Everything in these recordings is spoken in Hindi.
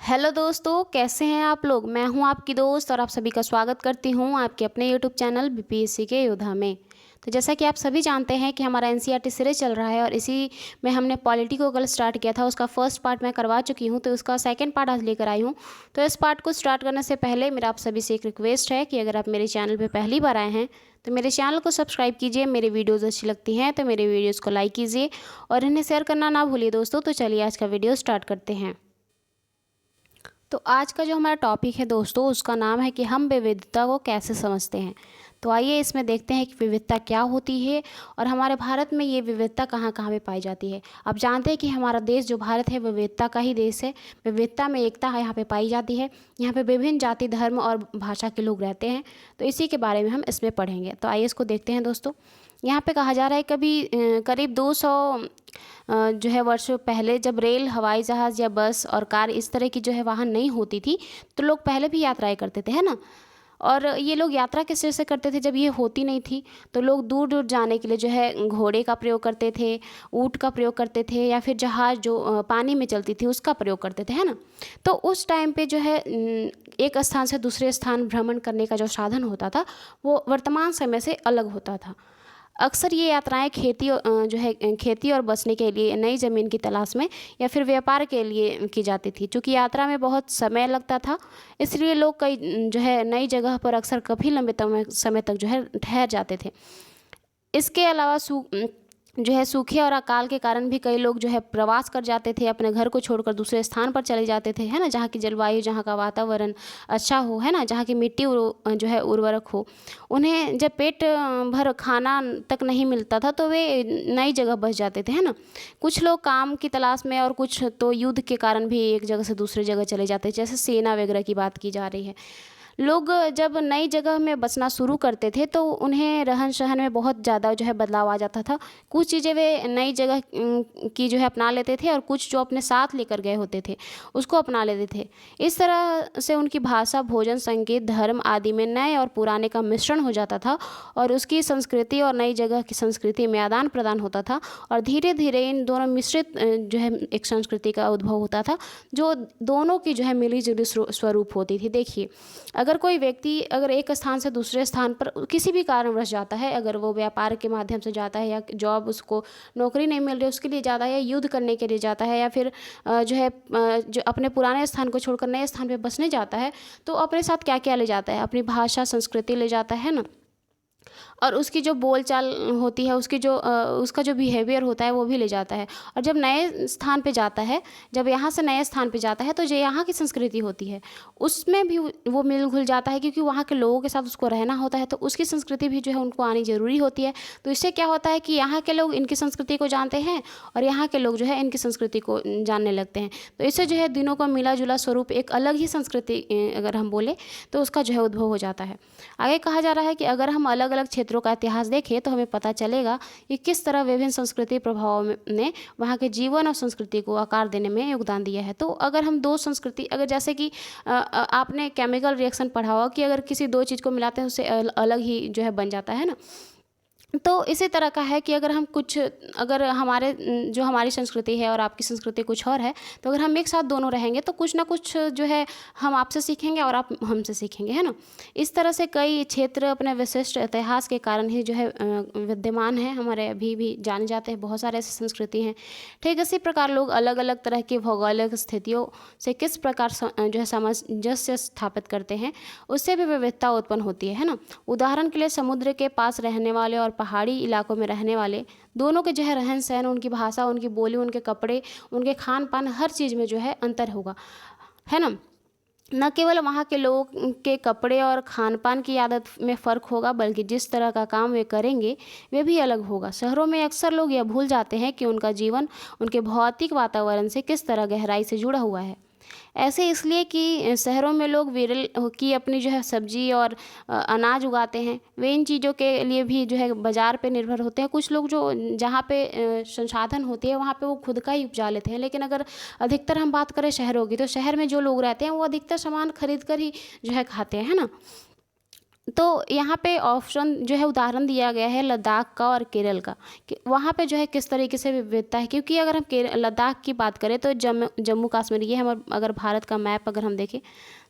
हेलो दोस्तों, कैसे हैं आप लोग। मैं हूं आपकी दोस्त और आप सभी का स्वागत करती हूं आपके अपने यूट्यूब चैनल बीपीएससी के योद्धा में। तो जैसा कि आप सभी जानते हैं कि हमारा एनसीईआरटी सीरीज चल रहा है और इसी में हमने पॉलिटी को कल स्टार्ट किया था। उसका फर्स्ट पार्ट मैं करवा चुकी हूं, तो उसका सेकंड पार्ट आज लेकर आई हूं। तो इस पार्ट को स्टार्ट करने से पहले मेरा आप सभी से एक रिक्वेस्ट है कि अगर आप मेरे चैनल पर पहली बार आए हैं तो मेरे चैनल को सब्सक्राइब कीजिए। मेरी वीडियोज़ अच्छी लगती हैं तो मेरे वीडियोज़ को लाइक कीजिए और इन्हें शेयर करना ना भूलिए दोस्तों। तो चलिए आज का वीडियो स्टार्ट करते हैं। तो आज का जो हमारा टॉपिक है दोस्तों, उसका नाम है कि हम विविधता को कैसे समझते हैं। तो आइए इसमें देखते हैं कि विविधता क्या होती है और हमारे भारत में ये विविधता कहाँ कहाँ पे पाई जाती है। आप जानते हैं कि हमारा देश जो भारत है विविधता का ही देश है। विविधता में एकता है यहाँ पे पाई जाती है। यहाँ पे विभिन्न जाति धर्म और भाषा के लोग रहते हैं। तो इसी के बारे में हम इसमें पढ़ेंगे। तो आइए इसको देखते हैं दोस्तों। यहाँ पे कहा जा रहा है कभी करीब 200 जो है वर्षों पहले, जब रेल, हवाई जहाज़ या बस और कार इस तरह की जो है वाहन नहीं होती थी, तो लोग पहले भी यात्राएं करते थे, है ना। और ये लोग यात्रा किस तरह से करते थे, जब ये होती नहीं थी तो लोग दूर दूर जाने के लिए जो है घोड़े का प्रयोग करते थे, ऊँट का प्रयोग करते थे, या फिर जहाज़ जो पानी में चलती थी उसका प्रयोग करते थे, है ना। तो उस टाइम पे जो है एक स्थान से दूसरे स्थान भ्रमण करने का जो साधन होता था वो वर्तमान समय से अलग होता था। अक्सर ये यात्राएं जो है खेती और बसने के लिए, नई ज़मीन की तलाश में या फिर व्यापार के लिए की जाती थी। चूँकि यात्रा में बहुत समय लगता था, इसलिए लोग कई जो है नई जगह पर अक्सर काफ़ी लंबे समय तक जो है ठहर जाते थे। इसके अलावा जो है सूखे और अकाल के कारण भी कई लोग जो है प्रवास कर जाते थे, अपने घर को छोड़कर दूसरे स्थान पर चले जाते थे, है ना, जहाँ की जलवायु, जहाँ का वातावरण अच्छा हो, है ना, जहाँ की मिट्टी जो है उर्वरक हो। उन्हें जब पेट भर खाना तक नहीं मिलता था तो वे नई जगह बस जाते थे, है ना। कुछ लोग काम की तलाश में और कुछ तो युद्ध के कारण भी एक जगह से दूसरी जगह चले जाते थे, जैसे सेना वगैरह की बात की जा रही है। लोग जब नई जगह में बसना शुरू करते थे तो उन्हें रहन सहन में बहुत ज़्यादा जो है बदलाव आ जाता था। कुछ चीज़ें वे नई जगह की जो है अपना लेते थे और कुछ जो अपने साथ लेकर गए होते थे उसको अपना लेते थे। इस तरह से उनकी भाषा, भोजन, संगीत, धर्म आदि में नए और पुराने का मिश्रण हो जाता था और उसकी संस्कृति और नई जगह की संस्कृति में आदान प्रदान होता था और धीरे धीरे इन दोनों मिश्रित जो है एक संस्कृति का उद्भव होता था, जो दोनों की जो है मिली जुली स्वरूप होती थी। देखिए, अगर कोई व्यक्ति अगर एक स्थान से दूसरे स्थान पर किसी भी कारणवश जाता है, अगर वो व्यापार के माध्यम से जाता है या जॉब, उसको नौकरी नहीं मिल रही उसके लिए जाता है, या युद्ध करने के लिए जाता है, या फिर जो है जो अपने पुराने स्थान को छोड़कर नए स्थान पे बसने जाता है, तो अपने साथ क्या क्या ले जाता है, अपनी भाषा, संस्कृति ले जाता है ना। और उसकी जो बोलचाल होती है, उसका जो बिहेवियर होता है वो भी ले जाता है। और जब नए स्थान पे जाता है, जब यहाँ से नए स्थान पे जाता है तो जो यहाँ की संस्कृति होती है उसमें भी वो मिल घुल जाता है, क्योंकि वहाँ के लोगों के साथ उसको रहना होता है, तो उसकी संस्कृति भी जो है उनको आनी ज़रूरी होती है। तो इससे क्या होता है कि यहाँ के लोग इनकी संस्कृति को जानते हैं और यहाँ के लोग जो है इनकी संस्कृति को जानने लगते हैं। तो इससे जो है दिनों का मिला जुला स्वरूप, एक अलग ही संस्कृति अगर हम बोले तो उसका जो है उद्भव हो जाता है। आगे कहा जा रहा है कि अगर हम अलग अलग क्षेत्रों का इतिहास देखें तो हमें पता चलेगा कि किस तरह विभिन्न संस्कृति प्रभाव ने वहाँ के जीवन और संस्कृति को आकार देने में योगदान दिया है। तो अगर हम दो संस्कृति, अगर जैसे कि आपने केमिकल रिएक्शन पढ़ा होगा कि अगर किसी दो चीज़ को मिलाते हैं उससे अलग ही जो है बन जाता है ना। तो इसी तरह का है कि अगर हमारी संस्कृति है और आपकी संस्कृति कुछ और है, तो अगर हम एक साथ दोनों रहेंगे तो कुछ ना कुछ जो है हम आपसे सीखेंगे और आप हमसे सीखेंगे, है ना। इस तरह से कई क्षेत्र अपने विशिष्ट इतिहास के कारण ही जो है विद्यमान है, हमारे अभी भी जाने जाते हैं। बहुत सारे ऐसी संस्कृति हैं। ठीक इसी प्रकार लोग अलग अलग तरह की भौगोलिक स्थितियों से किस प्रकार जो है सामंजस्य स्थापित करते हैं, उससे भी विविधता उत्पन्न होती है ना। उदाहरण के लिए समुद्र के पास रहने वाले और पहाड़ी इलाकों में रहने वाले दोनों के जो है रहन सहन, उनकी भाषा, उनकी बोली, उनके कपड़े, उनके खान पान, हर चीज़ में जो है अंतर होगा, है ना। न केवल वहाँ के लोगों के कपड़े और खान पान की आदत में फ़र्क होगा, बल्कि जिस तरह का काम वे करेंगे वे भी अलग होगा। शहरों में अक्सर लोग यह भूल जाते हैं कि उनका जीवन उनके भौतिक वातावरण से किस तरह गहराई से जुड़ा हुआ है। ऐसे इसलिए कि शहरों में लोग विरल की अपनी जो है सब्जी और अनाज उगाते हैं। वे इन चीज़ों के लिए भी जो है बाज़ार पे निर्भर होते हैं। कुछ लोग जो जहाँ पे संसाधन होते हैं वहाँ पे वो खुद का ही उपजा लेते हैं। लेकिन अगर अधिकतर हम बात करें शहरों की, तो शहर में जो लोग रहते हैं वो अधिकतर सामान खरीद कर ही जो है खाते हैं, है ना। तो यहाँ पे ऑप्शन जो है उदाहरण दिया गया है लद्दाख का और केरल का, कि वहाँ पे जो है किस तरीके से विविधता है। क्योंकि अगर हम लद्दाख की बात करें तो जम्मू कश्मीर, ये हम अगर भारत का मैप अगर हम देखें,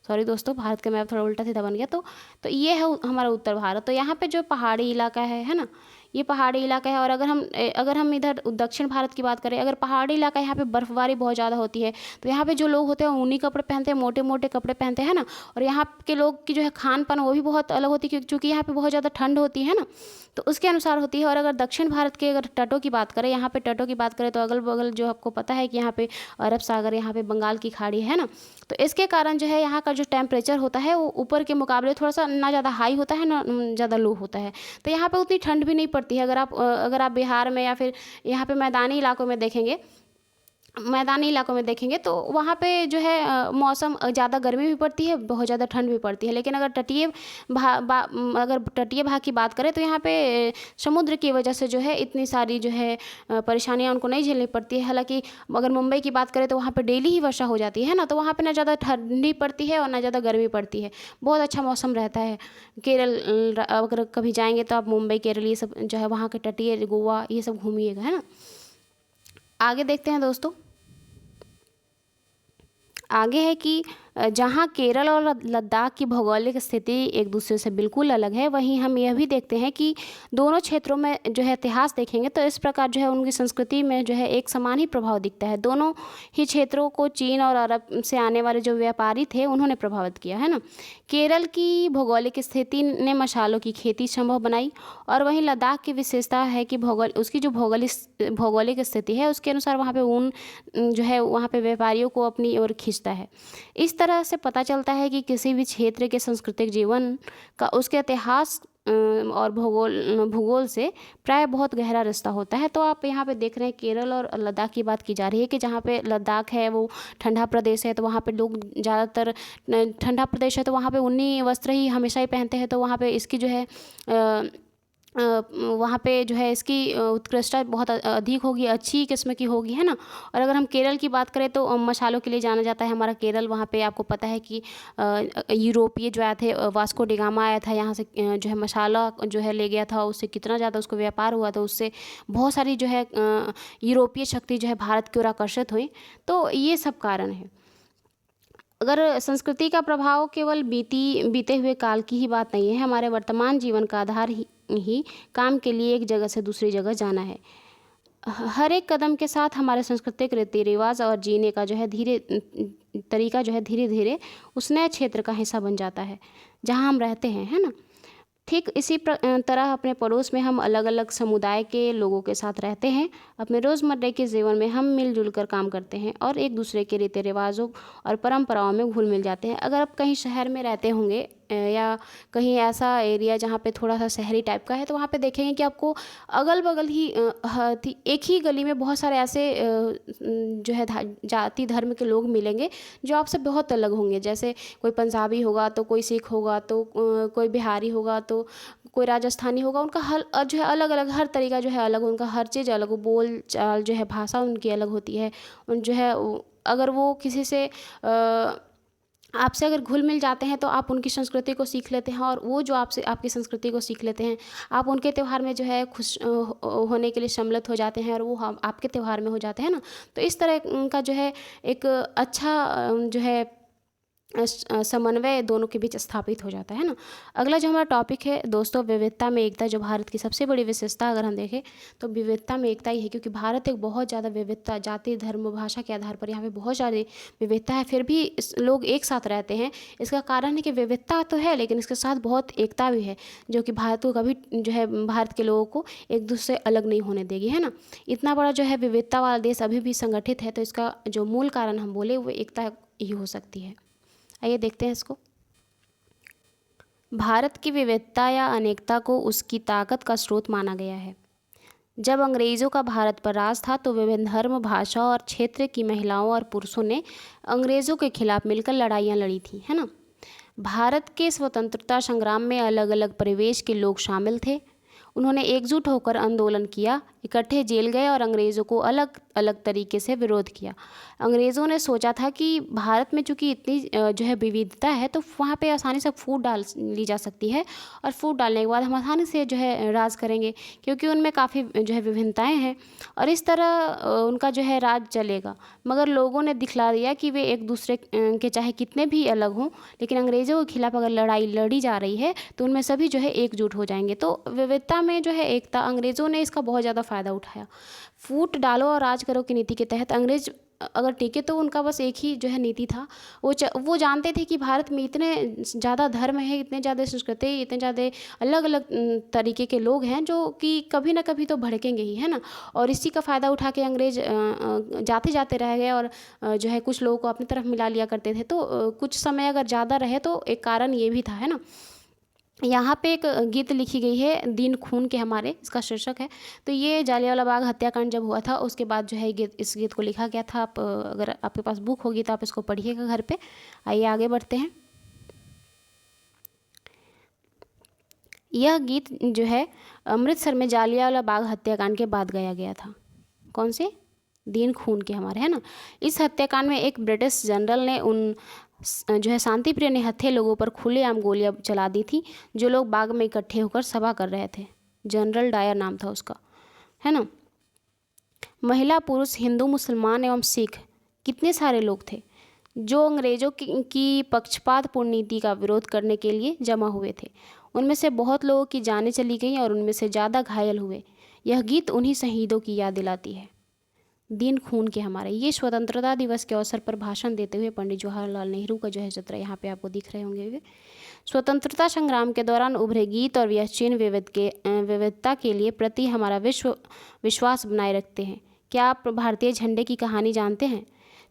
सॉरी दोस्तों, भारत का मैप थोड़ा उल्टा सीधा बन गया, तो ये है हमारा उत्तर भारत। तो यहाँ पे जो पहाड़ी इलाका है ना, ये पहाड़ी इलाका है। और अगर हम इधर दक्षिण भारत की बात करें, अगर पहाड़ी इलाका, यहाँ पे बर्फ़बारी बहुत ज़्यादा होती है, तो यहाँ पे जो लोग होते हैं ऊनी कपड़े पहनते हैं, मोटे मोटे कपड़े पहनते हैं ना। और यहाँ के लोग की जो है खान पान वो भी बहुत अलग होती है, क्योंकि यहाँ पे बहुत ज़्यादा ठंड होती है ना, तो उसके अनुसार होती है। और अगर दक्षिण भारत के अगर तटों की बात करें, यहाँ पे तटों की बात करें, तो अगल बगल जो आपको पता है कि यहाँ पे अरब सागर, यहाँ पे बंगाल की खाड़ी है ना, तो इसके कारण जो है यहाँ का जो टेम्परेचर होता है वो ऊपर के मुकाबले थोड़ा सा ना ज़्यादा हाई होता है ना ज़्यादा लो होता है। तो यहाँ पे उतनी ठंड भी नहीं पड़ती है। अगर आप बिहार में या फिर यहाँ पे मैदानी इलाकों में देखेंगे तो वहाँ पे जो है मौसम ज़्यादा गर्मी भी पड़ती है, बहुत ज़्यादा ठंड भी पड़ती है। लेकिन अगर तटीय भाग की बात करें, तो यहाँ पे समुद्र की वजह से जो है इतनी सारी जो है परेशानियाँ उनको नहीं झेलनी पड़ती है। हालांकि अगर मुंबई की बात करें तो वहाँ पे डेली ही वर्षा हो जाती है ना, तो वहाँ पे ना ज़्यादा ठंडी पड़ती है और ना ज़्यादा गर्मी पड़ती है, बहुत अच्छा मौसम रहता है। केरल अगर कभी जाएंगे तो आप मुंबई, केरल, ये सब जो है वहाँ के तटीय, गोवा, ये सब घूमिएगा, है ना। आगे देखते हैं दोस्तों। आगे है कि जहाँ केरल और लद्दाख की भौगोलिक स्थिति एक दूसरे से बिल्कुल अलग है, वहीं हम यह भी देखते हैं कि दोनों क्षेत्रों में जो है इतिहास देखेंगे तो इस प्रकार जो है उनकी संस्कृति में जो है एक समान ही प्रभाव दिखता है। दोनों ही क्षेत्रों को चीन और अरब से आने वाले जो व्यापारी थे उन्होंने प्रभावित किया, है ना। केरल की भौगोलिक स्थिति ने मसालों की खेती संभव बनाई, और वहीं लद्दाख की विशेषता है कि उसकी जो भौगोलिक स्थिति है उसके अनुसार वहाँ पे ऊन जो है वहाँ पे व्यापारियों को अपनी ओर खींचता है। इस तरह से पता चलता है कि किसी भी क्षेत्र के सांस्कृतिक जीवन का उसके इतिहास और भूगोल से प्राय बहुत गहरा रिश्ता होता है। तो आप यहाँ पे देख रहे हैं केरल और लद्दाख की बात की जा रही है कि जहाँ पे लद्दाख है वो ठंडा प्रदेश है, तो वहाँ पे लोग ज़्यादातर, ठंडा प्रदेश है तो वहाँ पे ऊनी वस्त्र ही हमेशा ही पहनते हैं। तो वहाँ पे इसकी जो है वहाँ पे जो है इसकी उत्कृष्टता बहुत अधिक होगी, अच्छी किस्म की होगी, है ना। और अगर हम केरल की बात करें तो मसालों के लिए जाना जाता है हमारा केरल। वहाँ पे आपको पता है कि यूरोपीय जो आए थे, वास्को डी गामा आया था यहाँ से, जो है मसाला जो है ले गया था, उससे कितना ज़्यादा उसको व्यापार हुआ, तो उससे बहुत सारी जो है यूरोपीय शक्ति जो है भारत की ओर आकर्षित हुई। तो ये सब कारण है। अगर संस्कृति का प्रभाव केवल बीते हुए काल की ही बात नहीं है, हमारे वर्तमान जीवन का आधार ही काम के लिए एक जगह से दूसरी जगह जाना है। हर एक कदम के साथ हमारे सांस्कृतिक रीति रिवाज और जीने का जो है तरीका जो है धीरे धीरे उस नए क्षेत्र का हिस्सा बन जाता है जहाँ हम रहते हैं, है ना। ठीक इसी तरह अपने पड़ोस में हम अलग अलग समुदाय के लोगों के साथ रहते हैं। अपने रोज़मर्रा के जीवन में हम मिलजुल कर काम करते हैं और एक दूसरे के रीति रिवाजों और परंपराओं में घुल मिल जाते हैं। अगर आप कहीं शहर में रहते होंगे या कहीं ऐसा एरिया जहाँ पे थोड़ा सा शहरी टाइप का है, तो वहाँ पे देखेंगे कि आपको अगल बगल ही एक ही गली में बहुत सारे ऐसे जो है जाति धर्म के लोग मिलेंगे जो आपसे बहुत अलग होंगे। जैसे कोई पंजाबी होगा तो कोई सिख होगा, तो कोई बिहारी होगा, तो कोई राजस्थानी होगा। उनका हर जो है अलग अलग, हर तरीका जो है अलग, उनका हर चीज़ अलग, बोल चाल जो है भाषा उनकी अलग होती है। उन जो है अगर वो किसी से आपसे अगर घुल मिल जाते हैं तो आप उनकी संस्कृति को सीख लेते हैं, और वो जो आपसे आपकी संस्कृति को सीख लेते हैं। आप उनके त्यौहार में जो है खुश होने के लिए सम्मिलित हो जाते हैं और वो हम आपके त्यौहार में हो जाते हैं ना। तो इस तरह का जो है एक अच्छा जो है समन्वय दोनों के बीच स्थापित हो जाता है ना। अगला जो हमारा टॉपिक है दोस्तों, विविधता में एकता। जो भारत की सबसे बड़ी विशेषता अगर हम देखें तो विविधता में एकता ही है, क्योंकि भारत एक बहुत ज़्यादा विविधता, जाति धर्म भाषा के आधार पर यहाँ पे बहुत सारी विविधता है, फिर भी लोग एक साथ रहते हैं। इसका कारण है कि विविधता तो है लेकिन इसके साथ बहुत एकता भी है, जो कि भारत को कभी जो है भारत के लोगों को एक दूसरे से अलग नहीं होने देगी, है ना। इतना बड़ा जो है विविधता वाला देश अभी भी संगठित है, तो इसका जो मूल कारण हम बोले वो एकता ही हो सकती है। आइए देखते हैं इसको। भारत की विविधता या अनेकता को उसकी ताकत का स्रोत माना गया है। जब अंग्रेज़ों का भारत पर राज था तो विभिन्न धर्म, भाषा और क्षेत्र की महिलाओं और पुरुषों ने अंग्रेज़ों के खिलाफ मिलकर लड़ाइयाँ लड़ी थी, है ना। भारत के स्वतंत्रता संग्राम में अलग अलग परिवेश के लोग शामिल थे। उन्होंने एकजुट होकर आंदोलन किया इकट्ठे जेल गए और अंग्रेज़ों को अलग अलग तरीके से विरोध किया। अंग्रेज़ों ने सोचा था कि भारत में चूँकि इतनी जो है विविधता है, तो वहाँ पे आसानी से फूट डाल ली जा सकती है, और फूट डालने के बाद हम आसानी से जो है राज करेंगे, क्योंकि उनमें काफ़ी जो है विभिन्नताएँ हैं, और इस तरह उनका जो है राज चलेगा। मगर लोगों ने दिखला दिया कि वे एक दूसरे के चाहे कितने भी अलग हों, लेकिन अंग्रेज़ों के खिलाफ़ अगर लड़ाई लड़ी जा रही है तो उनमें सभी जो है एकजुट हो जाएंगे। तो विविधता में जो है एकता, अंग्रेज़ों ने इसका बहुत ज़्यादा फ़ायदा उठाया। फूट डालो और राज करो की नीति के तहत अंग्रेज अगर टिके तो उनका बस एक ही जो है नीति था। वो जानते थे कि भारत में इतने ज़्यादा धर्म है, इतने ज़्यादा संस्कृति, इतने ज़्यादा अलग अलग तरीके के लोग हैं, जो कि कभी ना कभी तो भड़केंगे ही, है ना। और इसी का फ़ायदा उठा के अंग्रेज जाते जाते रह गए, और जो है कुछ लोगों को अपनी तरफ मिला लिया करते थे। तो कुछ समय अगर ज़्यादा रहे तो एक कारण ये भी था, है ना। यहाँ पे एक गीत लिखी गई है, दिन खून के हमारे, इसका शीर्षक है। तो ये जालियांवाला बाग हत्याकांड जब हुआ था उसके बाद जो है इस गीत को लिखा गया था। आप अगर आपके पास बुक होगी तो आप इसको पढ़िएगा घर पे। आइए आगे बढ़ते हैं। यह गीत जो है अमृतसर में जालियांवाला बाग हत्याकांड के बाद गाया गया था। कौन से? दिन खून के हमारे, है ना। इस हत्याकांड में एक ब्रिटिश जनरल ने उन जो है शांतिप्रिय निहत्थे लोगों पर खुलेआम गोलियां चला दी थी, जो लोग बाग में इकट्ठे होकर सभा कर रहे थे। जनरल डायर नाम था उसका, है ना। महिला, पुरुष, हिंदू, मुसलमान एवं सिख, कितने सारे लोग थे जो अंग्रेज़ों की पक्षपातपूर्ण नीति का विरोध करने के लिए जमा हुए थे। उनमें से बहुत लोगों की जानें चली गईं और उनमें से ज़्यादा घायल हुए। यह गीत उन्हीं शहीदों की याद दिलाती है। दिन खून के हमारे, ये स्वतंत्रता दिवस के अवसर पर भाषण देते हुए पंडित जवाहरलाल नेहरू का जो है चित्र यहाँ पे आपको दिख रहे होंगे वे। स्वतंत्रता संग्राम के दौरान उभरे गीत और यह चिन्ह विविधता के लिए प्रति हमारा विश्वास बनाए रखते हैं। क्या आप भारतीय झंडे की कहानी जानते हैं?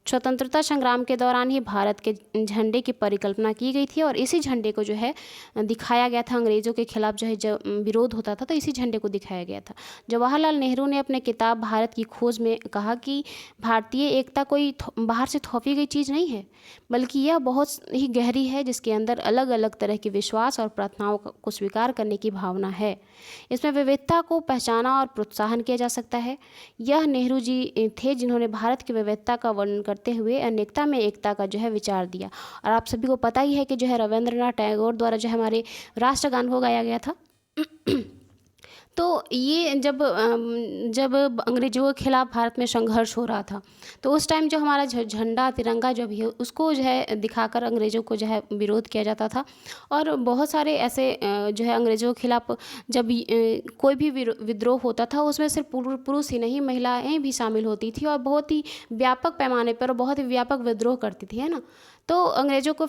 स्वतंत्रता संग्राम के दौरान ही भारत के झंडे की परिकल्पना की गई थी, और इसी झंडे को जो है दिखाया गया था। अंग्रेज़ों के खिलाफ जो है जब विरोध होता था तो इसी झंडे को दिखाया गया था। जवाहरलाल नेहरू ने अपने किताब भारत की खोज में कहा कि भारतीय एकता कोई बाहर से थोपी गई चीज़ नहीं है, बल्कि यह बहुत ही गहरी है, जिसके अंदर अलग अलग तरह के विश्वास और प्रार्थनाओं को स्वीकार करने की भावना है। इसमें विविधता को पहचाना और प्रोत्साहन किया जा सकता है। यह नेहरू जी थे जिन्होंने भारत की विविधता का वर्णन करते हुए अनेकता में एकता का जो है विचार दिया। और आप सभी को पता ही है कि जो है रविंद्रनाथ टैगोर द्वारा जो हमारे राष्ट्रगान को गाया गया था। तो ये जब अंग्रेज़ों के खिलाफ भारत में संघर्ष हो रहा था, तो उस टाइम जो हमारा झंडा तिरंगा जो भी है उसको जो है दिखाकर अंग्रेज़ों को जो है विरोध किया जाता था। और बहुत सारे ऐसे जो है अंग्रेज़ों के खिलाफ जब कोई भी विद्रोह होता था, उसमें सिर्फ पुरुष ही नहीं, महिलाएं भी शामिल होती थी, और बहुत ही व्यापक पैमाने पर बहुत ही व्यापक विद्रोह करती थी, है ना। तो अंग्रेज़ों को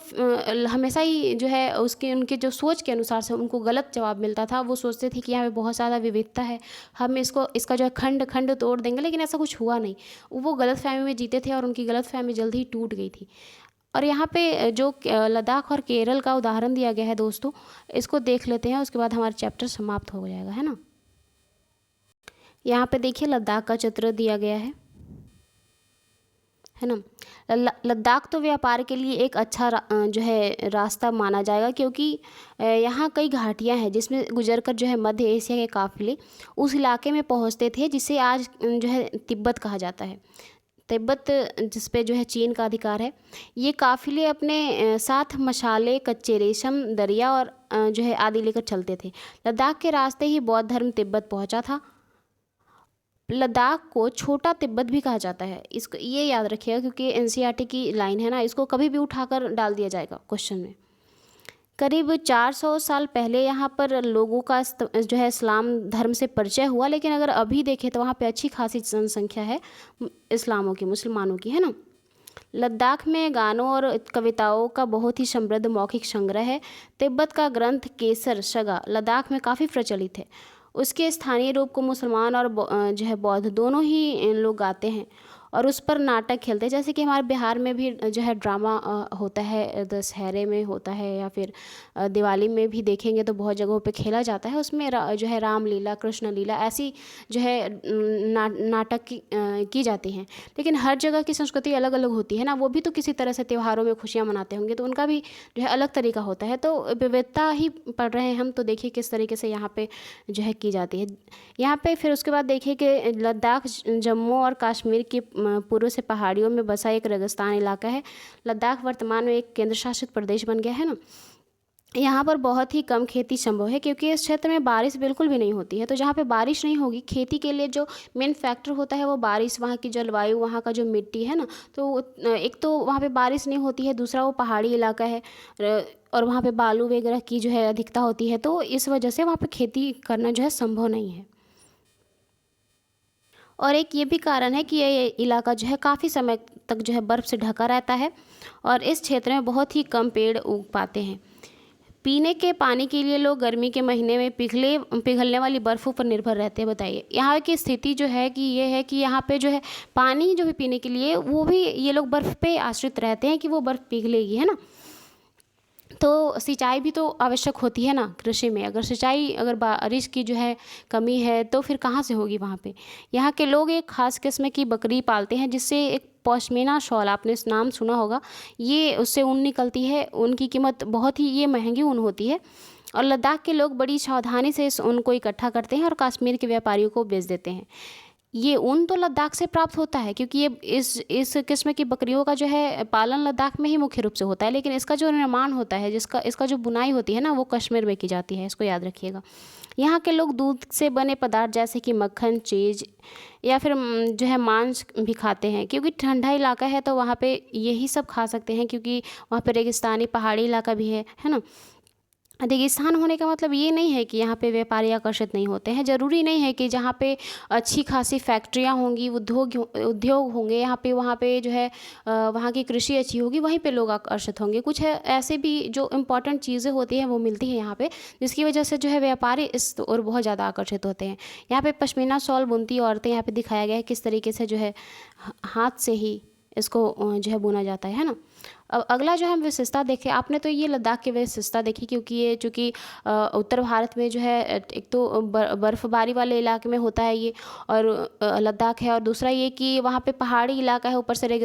हमेशा ही जो है उनके जो सोच के अनुसार से उनको गलत जवाब मिलता था। वो सोचते थे कि यहाँ पे बहुत ज़्यादा विविधता है, हम इसका जो है खंड खंड तोड़ देंगे, लेकिन ऐसा कुछ हुआ नहीं। वो गलतफहमी में जीते थे और उनकी गलतफहमी जल्दी ही टूट गई थी। और यहाँ पे जो लद्दाख और केरल का उदाहरण दिया गया है दोस्तों, इसको देख लेते हैं, उसके बाद हमारा चैप्टर समाप्त हो जाएगा, है ना। यहाँ पे देखिए लद्दाख का चित्र दिया गया है ना। लद्दाख तो व्यापार के लिए एक अच्छा जो है रास्ता माना जाएगा, क्योंकि यहाँ कई घाटियाँ हैं जिसमें गुजरकर जो है मध्य एशिया के काफ़िले उस इलाके में पहुँचते थे जिसे आज जो है तिब्बत कहा जाता है। तिब्बत जिस पे जो है चीन का अधिकार है। ये काफ़िले अपने साथ मसाले, कच्चे रेशम, दरिया और जो है आदि लेकर चलते थे। लद्दाख के रास्ते ही बौद्ध धर्म तिब्बत पहुँचा था। लद्दाख को छोटा तिब्बत भी कहा जाता है। इसको ये याद रखिएगा, क्योंकि एनसीईआरटी की लाइन है ना, इसको कभी भी उठाकर डाल दिया जाएगा क्वेश्चन में। करीब 400 साल पहले यहाँ पर लोगों का जो है इस्लाम धर्म से परिचय हुआ, लेकिन अगर अभी देखें तो वहाँ पे अच्छी खासी जनसंख्या है मुसलमानों की, है ना। लद्दाख में गानों और कविताओं का बहुत ही समृद्ध मौखिक संग्रह है। तिब्बत का ग्रंथ केसर शगा लद्दाख में काफ़ी प्रचलित है। उसके स्थानीय रूप को मुसलमान और जो है बौद्ध दोनों ही लोग गाते हैं, और उस पर नाटक खेलते हैं। जैसे कि हमारे बिहार में भी जो है ड्रामा होता है, दशहरे में होता है, या फिर दिवाली में भी देखेंगे तो बहुत जगहों पे खेला जाता है। उसमें जो है रामलीला, कृष्ण लीला, ऐसी जो है नाटक की जाती हैं। लेकिन हर जगह की संस्कृति अलग अलग होती है ना, वो भी तो किसी तरह से त्योहारों में खुशियाँ मनाते होंगे, तो उनका भी जो है अलग तरीका होता है। तो विविधता ही पढ़ रहे हैं हम, तो देखिए किस तरीके से यहाँ पे जो है की जाती है। यहाँ पे फिर उसके बाद देखिए कि लद्दाख जम्मू और कश्मीर की पूर्व से पहाड़ियों में बसा एक रेगिस्तान इलाका है। लद्दाख वर्तमान में एक केंद्र शासित प्रदेश बन गया है ना। यहाँ पर बहुत ही कम खेती संभव है क्योंकि इस क्षेत्र में बारिश बिल्कुल भी नहीं होती है। तो जहाँ पे बारिश नहीं होगी, खेती के लिए जो मेन फैक्टर होता है वो बारिश, वहाँ की जलवायु, वहाँ का जो मिट्टी है ना, तो एक तो वहाँ पे बारिश नहीं होती है, दूसरा वो पहाड़ी इलाका है और वहाँ पे बालू वगैरह की जो है अधिकता होती है, तो इस वजह से वहाँ पे खेती करना जो है संभव नहीं है। और एक ये भी कारण है कि ये इलाका जो है काफ़ी समय तक जो है बर्फ़ से ढका रहता है और इस क्षेत्र में बहुत ही कम पेड़ उग पाते हैं। पीने के पानी के लिए लोग गर्मी के महीने में पिघलने वाली बर्फ़ों पर निर्भर रहते हैं। बताइए, यहाँ की स्थिति जो है कि ये है कि यहाँ पे जो है पानी जो है पीने के लिए, वो भी ये लोग बर्फ़ पे आश्रित रहते हैं कि वो बर्फ़ पिघलेगी, है ना। तो सिंचाई भी तो आवश्यक होती है ना कृषि में। अगर बारिश की जो है कमी है तो फिर कहाँ से होगी वहाँ पे। यहाँ के लोग एक ख़ास किस्म की बकरी पालते हैं जिससे एक पश्मीना शॉल, आपने इस नाम सुना होगा, ये उससे ऊन निकलती है। उनकी कीमत बहुत ही ये महंगी ऊन होती है और लद्दाख के लोग बड़ी सावधानी से इस ऊन को इकट्ठा करते हैं और कश्मीर के व्यापारियों को बेच देते हैं। ये ऊन तो लद्दाख से प्राप्त होता है क्योंकि ये इस किस्म की बकरियों का जो है पालन लद्दाख में ही मुख्य रूप से होता है, लेकिन इसका जो निर्माण होता है, इसका जो बुनाई होती है ना, वो कश्मीर में की जाती है। इसको याद रखिएगा। यहाँ के लोग दूध से बने पदार्थ जैसे कि मक्खन, चीज़ या फिर जो है मांस भी खाते हैं क्योंकि ठंडा इलाका है, तो वहाँ पे यही सब खा सकते हैं क्योंकि वहाँ पे रेगिस्तानी पहाड़ी इलाका भी है ना। रेगिस्तान होने का मतलब ये नहीं है कि यहाँ पे व्यापारी आकर्षित नहीं होते हैं। ज़रूरी नहीं है कि जहाँ पे अच्छी खासी फैक्ट्रियाँ होंगी, उद्योग होंगे, वहाँ पे जो है वहाँ की कृषि अच्छी होगी, वहीं पे लोग आकर्षित होंगे। कुछ है ऐसे भी जो इम्पोर्टेंट चीज़ें होती हैं वो मिलती हैं यहाँ पे, जिसकी वजह से जो है व्यापारी इस ओर बहुत ज़्यादा आकर्षित होते हैं। यहाँ पे पश्मीना शॉल बुनती औरतें यहाँ पे दिखाया गया है किस तरीके से जो है हाथ से ही इसको जो है बुना जाता है ना। अब अगला जो हम विशेषता देखें, आपने तो ये लद्दाख की विशेषता देखी क्योंकि ये चूँकि उत्तर भारत में जो है एक तो बर्फ़बारी वाले इलाके में होता है ये, और लद्दाख है, और दूसरा ये कि वहाँ पे पहाड़ी इलाका है, ऊपर से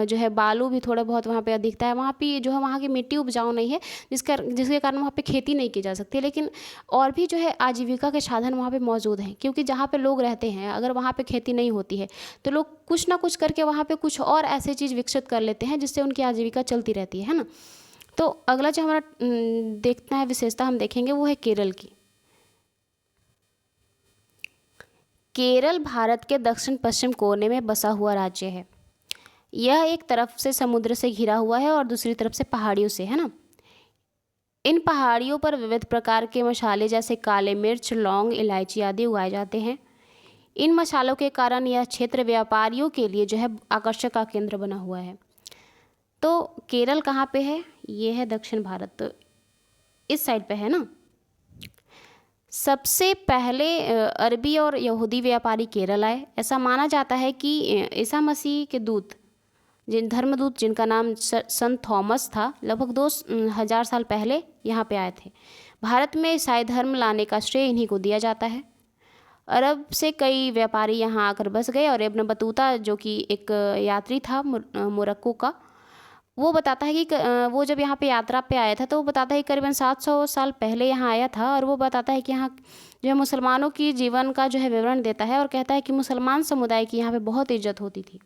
जो है बालू भी थोड़ा बहुत वहाँ पे अधिकता है। वहाँ पे जो है वहाँ की मिट्टी उपजाऊ नहीं है, जिसके कारण वहाँ पे खेती नहीं की जा सकती। लेकिन और भी जो है आजीविका के साधन वहाँ पे मौजूद हैं क्योंकि जहाँ पे लोग रहते हैं, अगर वहाँ पे खेती नहीं होती है तो लोग कुछ ना कुछ करके वहाँ पे कुछ और ऐसी चीज़ विकसित कर लेते हैं जिससे उनकी आजीविका चलती रहती है ना। तो अगला जो हमारा देखना है विशेषता हम देखेंगे वो है केरल की। केरल भारत के दक्षिण पश्चिम कोने में बसा हुआ राज्य है। यह एक तरफ से समुद्र से घिरा हुआ है और दूसरी तरफ से पहाड़ियों से, है ना। इन पहाड़ियों पर विविध प्रकार के मसाले जैसे काले मिर्च, लौंग, इलायची आदि उगाए जाते हैं। इन मसालों के कारण यह क्षेत्र व्यापारियों के लिए जो है आकर्षक का केंद्र बना हुआ है। तो केरल कहाँ पे है? ये है दक्षिण भारत, तो इस साइड पे है ना। सबसे पहले अरबी और यहूदी व्यापारी केरल आए। ऐसा माना जाता है कि ईसा मसीह के दूत, धर्मदूत जिनका नाम संत थॉमस था, लगभग 2000 साल पहले यहाँ पे आए थे। भारत में ईसाई धर्म लाने का श्रेय इन्हीं को दिया जाता है। अरब से कई व्यापारी यहाँ आकर बस गए और इब्न बतूता जो कि एक यात्री था मोरक्को का, वो बताता है कि वो जब यहाँ पे यात्रा पे आया था तो वो बताता है कि करीबन 700 साल पहले यहाँ आया था। और वो बताता है कि यहाँ जो है मुसलमानों की जीवन का जो है विवरण देता है और कहता है कि मुसलमान समुदाय की यहाँ पे बहुत इज्जत होती थी।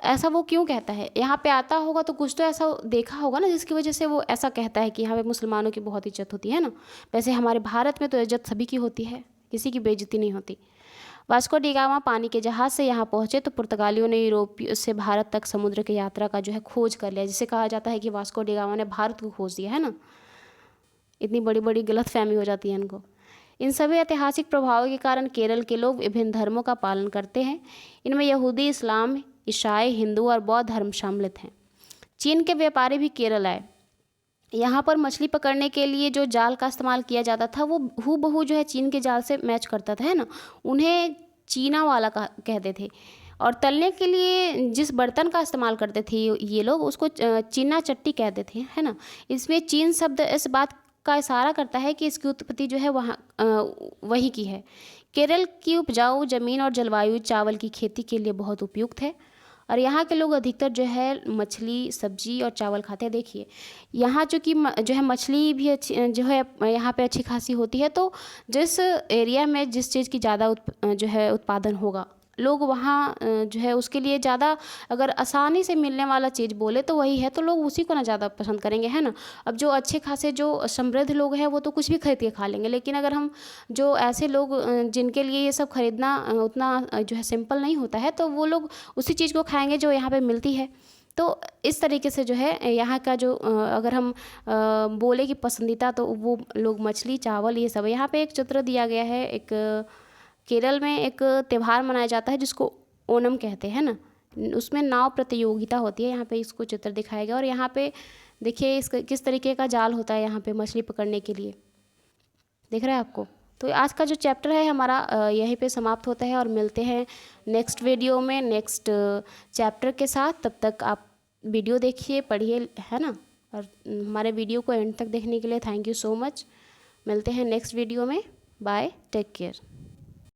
ऐसा वो क्यों कहता है? यहाँ पे आता होगा तो कुछ तो ऐसा देखा होगा ना जिसकी वजह से वो ऐसा कहता है कि यहाँ पे मुसलमानों की बहुत इज्जत होती है ना। वैसे हमारे भारत में तो इज्जत सभी की होती है, किसी की बेइज्जती नहीं होती। वास्को डी गामा पानी के जहाज़ से यहाँ पहुँचे तो पुर्तगालियों ने यूरोप से भारत तक समुद्र की यात्रा का जो है खोज कर लिया, जिसे कहा जाता है कि वास्को डी गामा ने भारत को खोज दिया, है ना। इतनी बड़ी बड़ी गलतफहमी हो जाती है इनको। इन सभी ऐतिहासिक प्रभावों के कारण केरल के लोग विभिन्न धर्मों का पालन करते हैं। इनमें यहूदी, इस्लाम, ईसाई, हिंदू और बौद्ध धर्म शामिल हैं। चीन के व्यापारी भी केरल आए। यहाँ पर मछली पकड़ने के लिए जो जाल का इस्तेमाल किया जाता था वो हूबहू जो है चीन के जाल से मैच करता था, है ना। उन्हें चीना वाला कहते थे। और तलने के लिए जिस बर्तन का इस्तेमाल करते थे ये लोग, उसको चीना चट्टी कहते थे, है ना। इसमें चीन शब्द इस बात का इशारा करता है कि इसकी उत्पत्ति जो है वहाँ वहीं की है। केरल की उपजाऊ ज़मीन और जलवायु चावल की खेती के लिए बहुत उपयुक्त है और यहाँ के लोग अधिकतर जो है मछली, सब्जी और चावल खाते हैं। देखिए यहाँ जो कि जो है मछली भी अच्छी जो है यहाँ पे अच्छी खासी होती है। तो जिस एरिया में जिस चीज़ की ज़्यादा जो है उत्पादन होगा, लोग वहाँ जो है उसके लिए ज़्यादा, अगर आसानी से मिलने वाला चीज़ बोले तो वही है, तो लोग उसी को ना ज़्यादा पसंद करेंगे, है ना। अब जो अच्छे खासे जो समृद्ध लोग हैं वो तो कुछ भी खरीद के खा लेंगे, लेकिन अगर हम जो ऐसे लोग जिनके लिए ये सब खरीदना उतना जो है सिंपल नहीं होता है, तो वो लोग उसी चीज़ को खाएंगे जो यहाँ पे मिलती है। तो इस तरीके से जो है यहाँ का जो अगर हम बोले कि पसंदीदा, तो वो लोग मछली, चावल, ये सब। यहाँ पे एक चित्र दिया गया है, एक केरल में एक त्यौहार मनाया जाता है जिसको ओणम कहते हैं ना, उसमें नाव प्रतियोगिता होती है। यहाँ पे इसको चित्र दिखाया गया और यहाँ पे देखिए इसका किस तरीके का जाल होता है यहाँ पे मछली पकड़ने के लिए, दिख रहा है आपको। तो आज का जो चैप्टर है हमारा यहीं पे समाप्त होता है और मिलते हैं नेक्स्ट वीडियो में नेक्स्ट चैप्टर के साथ। तब तक आप वीडियो देखिए, पढ़िए, है ना। और हमारे वीडियो को एंड तक देखने के लिए थैंक यू सो मच। मिलते हैं नेक्स्ट वीडियो में। Bye, take care.